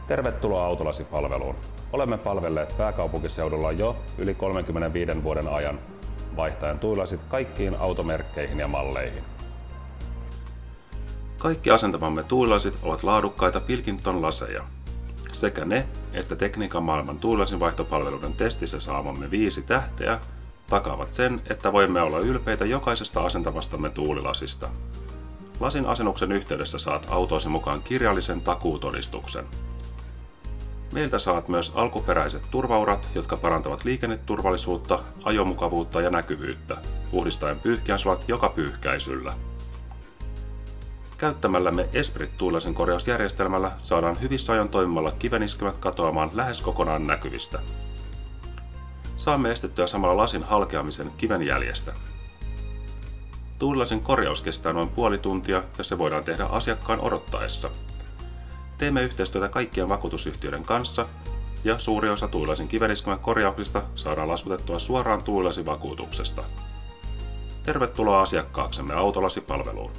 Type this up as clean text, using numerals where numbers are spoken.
Tervetuloa Autolasi-palveluun. Olemme palvelleet pääkaupunkiseudulla jo yli 35 vuoden ajan, vaihtaen tuulilasit kaikkiin automerkkeihin ja malleihin. Kaikki asentamamme tuulilasit ovat laadukkaita Pilkington-laseja. Sekä ne, että tekniikan maailman tuulilasinvaihtopalveluiden testissä saamamme 5 tähteä takaavat sen, että voimme olla ylpeitä jokaisesta asentamastamme tuulilasista. Lasin asennuksen yhteydessä saat autoosi mukaan kirjallisen takuutodistuksen. Meiltä saat myös alkuperäiset turvaurat, jotka parantavat liikenneturvallisuutta, ajomukavuutta ja näkyvyyttä, puhdistaen pyyhkiäsulat joka pyyhkäisyllä. Käyttämällämme Esprit-tuulilasin korjausjärjestelmällä saadaan hyvissä ajoin toimimalla kiveniskymät katoamaan lähes kokonaan näkyvistä. Saamme estettyä samalla lasin halkeamisen kivenjäljestä. Tuulilasin korjaus kestää noin puoli tuntia ja se voidaan tehdä asiakkaan odottaessa. Teemme yhteistyötä kaikkien vakuutusyhtiöiden kanssa ja suuri osa tuulilasin kiveniskymän korjauksista saadaan laskutettua suoraan tuulilasivakuutuksesta. Tervetuloa asiakkaaksemme Autolasi-palveluun.